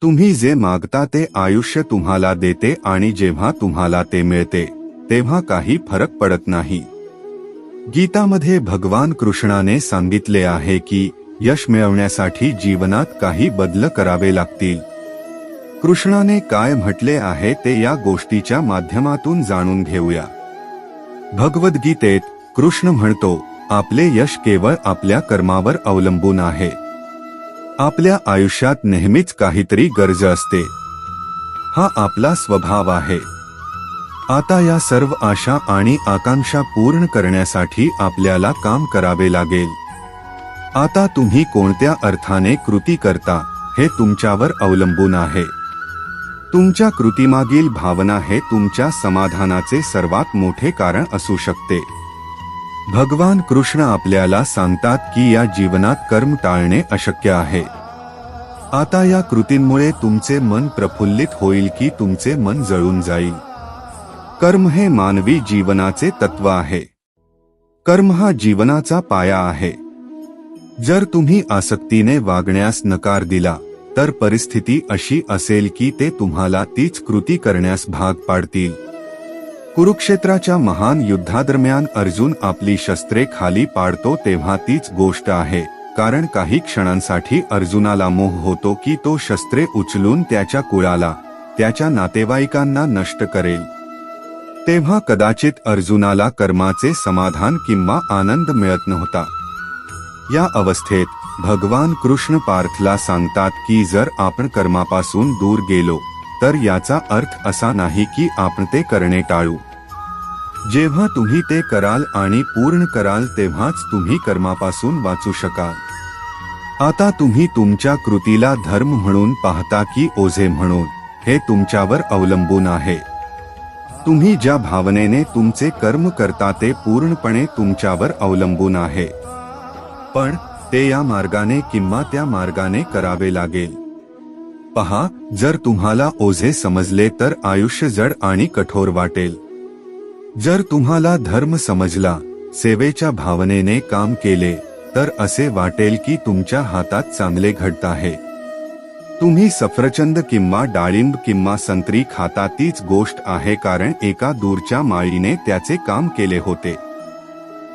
तुम्ही जे मागता ते आयुष्य तुम्हाला देते आणि जेव्हा तुम्हाला ते मिळते तेव्हा काही फरक पडत नाही। गीतामध्ये भगवान कृष्णाने सांगितले आहे की यश मिळवण्यासाठी जीवनात काही बदल करावे लागतील। कृष्णाने काय म्हटले आहे ते या गोष्टीच्या माध्यमातून जाणून घेऊया। भगवद्गीतेत कृष्ण म्हणतो, आपले यश केवळ आपल्या कर्मावर अवलंबून आहे। आपल्या आयुष्यात नेहमीच काहीतरी गरज असते, हा आपला स्वभाव आहे। आता या सर्व आशा आणि आकांक्षा पूर्ण करण्यासाठी आपल्याला काम करावे लागेल। आता तुम्ही कोणत्या अर्थाने कृती करता हे तुमच्यावर अवलंबून आहे। तुमच्या कृतीमागील भावना हे तुमच्या समाधानाचे सर्वात मोठे कारण असू शकते। भगवान कृष्ण आपल्याला सांगतात की या जीवनात कर्म टाळणे अशक्य आहे। आता या कृतींमुळे तुमचे मन प्रफुल्लित होईल की तुमचे मन जळून जाईल। कर्म हे मानवी जीवनाचे तत्व आहे। कर्म हा जीवनाचा पाया आहे। जर तुम्ही आसक्तीने वागण्यास नकार दिला तर परिस्थिती अशी असेल की ते तुम्हाला तीच कृती करण्यास भाग पाडतील। कुरुक्षेत्राच्या महान युद्धादरम्यान अर्जुन आपली शस्त्रे खाली पाडतो तेव्हा तीच गोष्ट आहे, कारण काही क्षणांसाठी अर्जुनाला मोह होतो की तो शस्त्रे उचलून त्याच्या कुळाला, त्याच्या नातेवाईकांना नष्ट करेल। तेव्हा कदाचित अर्जुनाला कर्माचे समाधान किंवा आनंद मिळत नव्हता। या अवस्थेत भगवान कृष्ण पार्थला सांगतात की जर आपण कर्मापासून दूर गेलो तर याचा अर्थ असा नाही की आपण ते करणे टाळू। जेव्हा तुम्ही ते कराल आणि पूर्ण कराल तेव्हाच तुम्ही कर्मापासून वाचू शकाल। आता तुम्ही तुमच्या कृतीला धर्म म्हणून पाहता की ओझे म्हणून, हे तुमच्यावर अवलंबून आहे। तुम्ही ज्या भावनेने तुमचे कर्म करता ते पूर्णपणे तुमच्यावर अवलंबून आहे, पण ते या मार्गाने किंवा त्या मार्गाने करावे लागेल। पहा, जर तुम्हाला ओझे समजले तर आयुष्य जड आणि कठोर वाटेल। जर तुम्हाला धर्म समजला, सेवेच्या भावनेने काम केले तर असे वाटेल की तुमच्या हातात चांगले घडत आहे। तुम्ही सफरचंद किंवा डाळिंब किंवा संत्री खाता तीच गोष्ट आहे, कारण एका दूरच्या माळीने त्याचे काम केले होते।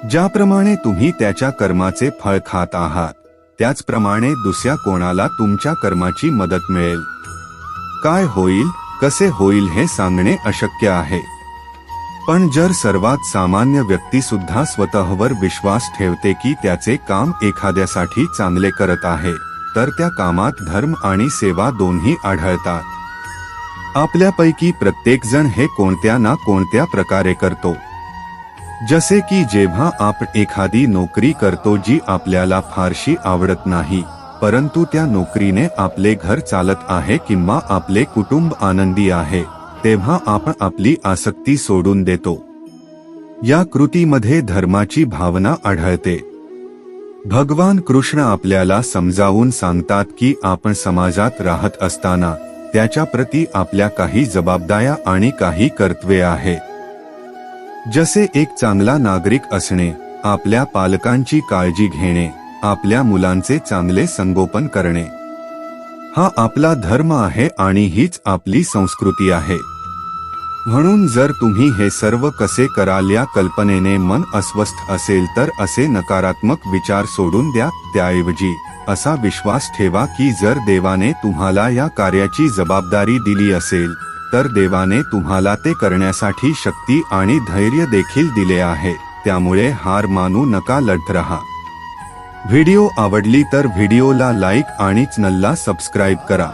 ज्याप्रमाणे तुम्ही त्याच्या कर्माचे फळ खात आहात त्याचप्रमाणे दुसऱ्या कोणाला तुमच्या कर्माची मदत मिळेल। काय होईल, कसे होईल हे सांगणे अशक्य आहे। पण जर सर्वात सामान्य व्यक्ती सुद्धा स्वतःवर विश्वास ठेवते की त्याचे काम एखाद्यासाठी चांगले करत आहे, तर त्या कामात धर्म आणि सेवा दोन्ही आढळतात। आपल्यापैकी प्रत्येकजण हे कोणत्या ना कोणत्या प्रकारे करतो। जसे की जेव्हा आपण एखादी नोकरी करतो जी आपल्याला फारशी आवडत नाही, परंतु त्या नोकरीने आपले घर चालत आहे किंवा आपले कुटुंब आनंदी आहे, तेव्हा आपण आपली आसक्ती सोडून देतो। या कृतीमध्ये धर्माची भावना आढळते। भगवान कृष्ण आपल्याला समजावून सांगतात की आपण समाजात राहत असताना त्याच्या प्रती आपल्या काही जबाबदाऱ्या आणि काही कर्तव्ये आहेत। जसे एक चांगला नागरिक असणे, आपल्या पालकांची काळजी घेणे, आपल्या मुलांचे चांगले संगोपन करणे, हा आपला धर्म आहे आणि हीच आपली संस्कृती आहे। म्हणून जर तुम्ही हे सर्व कसे कराल या कल्पनेने मन अस्वस्थ असेल तर असे नकारात्मक विचार सोडून द्या। त्याऐवजी असा विश्वास ठेवा की जर देवाने तुम्हाला या कार्याची जबाबदारी दिली असेल तर देवाने तुम्हाला ते करण्यासाठी शक्ती आणि धैर्य देखील दिले आहे। त्यामुळे हार मानू नका, लढत रहा। व्हिडिओ आवडली तर व्हिडिओला लाईक आणि चॅनलला सबस्क्राईब करा।